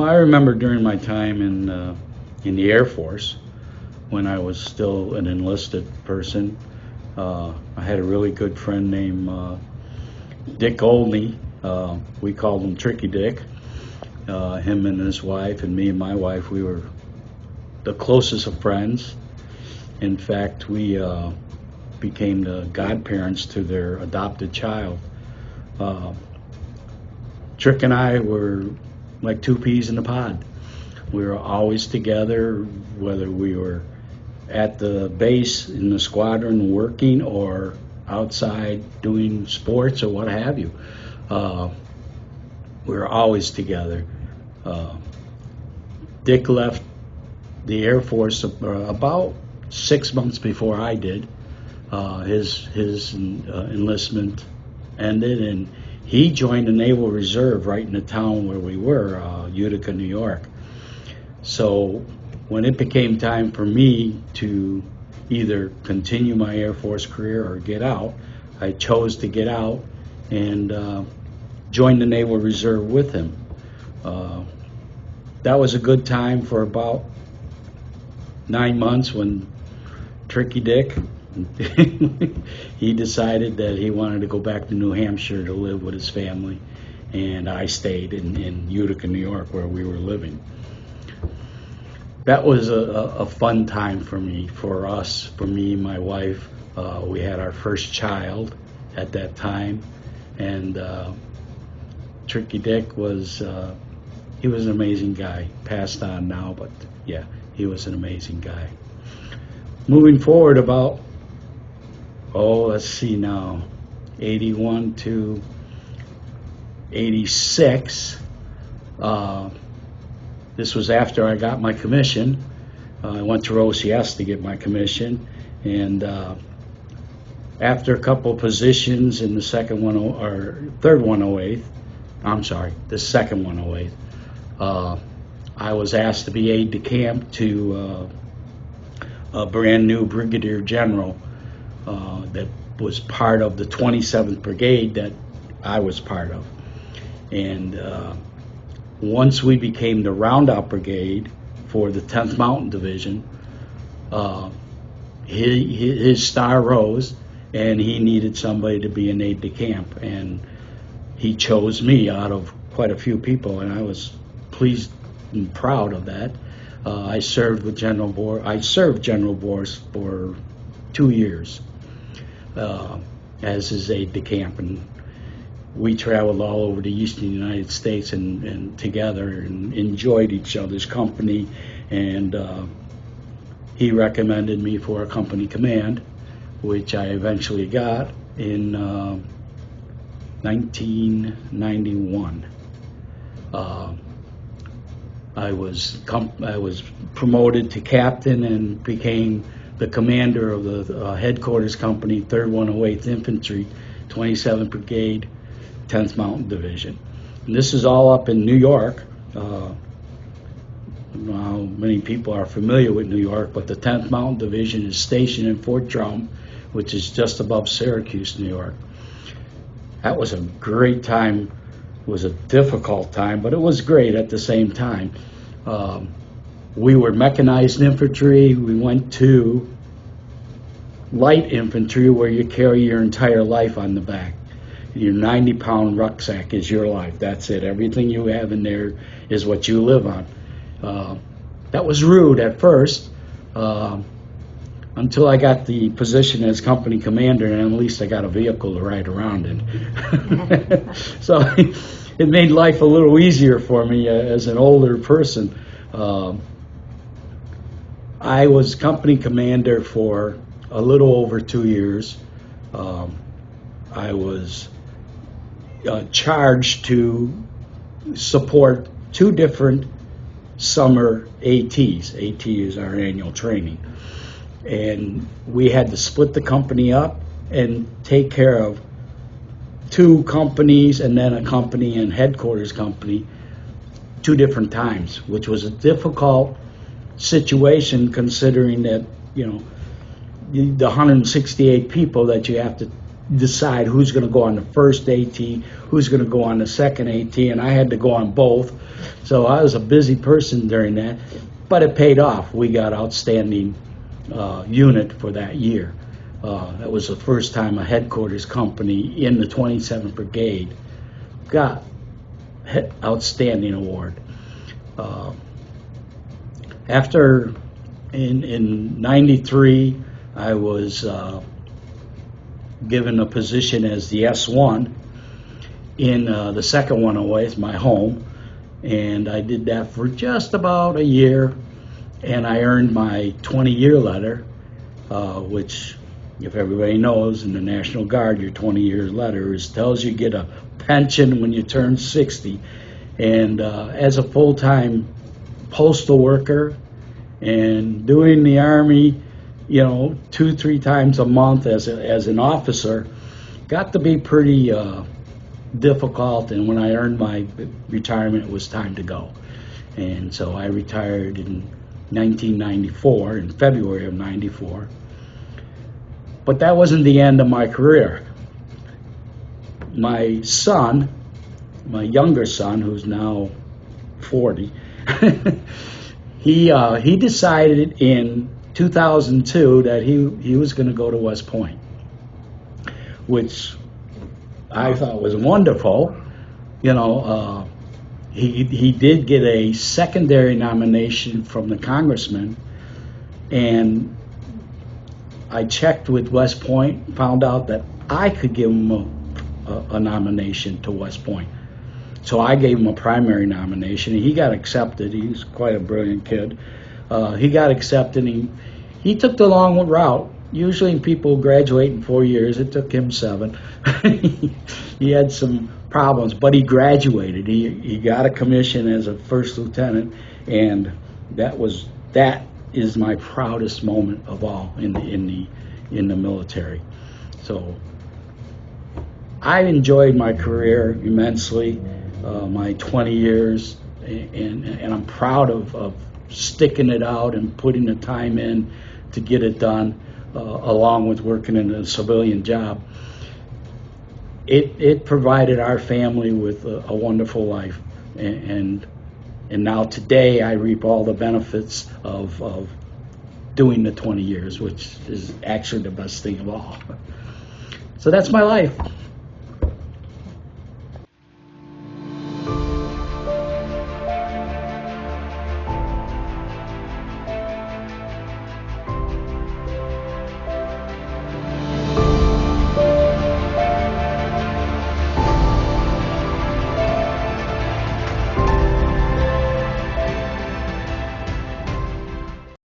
I remember during my time in the Air Force, when I was still an enlisted person, I had a really good friend named Dick Olney. We called him Tricky Dick. Him and his wife, and me and my wife, we were the closest of friends. In fact, we became the godparents to their adopted child. Trick and I were like two peas in a pod. We were always together, whether we were at the base in the squadron working or outside doing sports or what have you. We were always together. Dick left the Air Force about 6 months before I did. His enlistment ended, and he joined the Naval Reserve right in the town where we were, Utica, New York. So when it became time for me to either continue my Air Force career or get out, I chose to get out and join the Naval Reserve with him. That was a good time for about 9 months when Tricky Dick, he decided that he wanted to go back to New Hampshire to live with his family, and I stayed in Utica, New York, where we were living. That was a fun time for me, for me and my wife. We had our first child at that time, and Tricky Dick was, he was an amazing guy. Passed on now, but yeah, he was an amazing guy. Moving forward about, let's see now, 81 to 86. This was after I got my commission. I went to OCS to get my commission, and after a couple positions in the second 108th, I'm sorry, the second 108th, I was asked to be aide de camp to a brand new brigadier general that was part of the 27th Brigade that I was part of. And once we became the Roundout Brigade for the 10th Mountain Division, his star rose, and he needed somebody to be an aide de camp, and he chose me out of quite a few people, and I was pleased and proud of that. I served with General Burke. I served General Burke for 2 years as his aide de camp, and we traveled all over the eastern United States and together and enjoyed each other's company. And he recommended me for a company command, which I eventually got in 1991. I was promoted to captain and became the commander of the headquarters company, 3rd 108th Infantry, 27th Brigade, 10th Mountain Division. And this is all up in New York. I don't know how many people are familiar with New York, but the 10th Mountain Division is stationed in Fort Drum, which is just above Syracuse, New York. That was a great time. It was a difficult time, but it was great at the same time. We were mechanized infantry. We went to light infantry, where you carry your entire life on the back. Your 90-pound rucksack is your life. That's it. Everything you have in there is what you live on. That was rude at first, until I got the position as company commander, and at least I got a vehicle to ride around in. So it made life a little easier for me as an older person. I was company commander for a little over 2 years. I was charged to support 2 different summer ATs. AT is our annual training. And we had to split the company up and take care of 2 companies and then a company and headquarters company 2 different times, which was a difficult situation considering that, you know, the 168 people that you have to decide who's going to go on the first AT, who's going to go on the second AT, and I had to go on both. So I was a busy person during that, but it paid off. We got outstanding unit for that year. That was the first time a headquarters company in the 27th Brigade got outstanding award. After in 93, I was given a position as the S1 in the second 108th, my home, and I did that for just about a year, and I earned my 20-year letter, which, if everybody knows, in the National Guard, your 20-year letter tells you get a pension when you turn 60. And as a full-time postal worker and doing the Army, 2-3 times a month as an officer, got to be pretty difficult. And when I earned my retirement, it was time to go. And so I retired in 1994, in February of 94. But that wasn't the end of my career. My son, my younger son, who's now 40, he decided in 2002 that he was going to go to West Point, which I thought was wonderful. He did get a secondary nomination from the congressman, and I checked with West Point, found out that I could give him a nomination to West Point. So I gave him a primary nomination, and he got accepted. He's quite a brilliant kid. He got accepted, and he took the long route. Usually people graduate in 4 years. It took him 7. He had some problems, but he graduated. He got a commission as a first lieutenant, and that is my proudest moment of all in the military. So I enjoyed my career immensely, my 20 years, and I'm proud of sticking it out and putting the time in to get it done, along with working in a civilian job. It provided our family with a wonderful life, and now today I reap all the benefits of doing the 20 years, which is actually the best thing of all. So that's my life.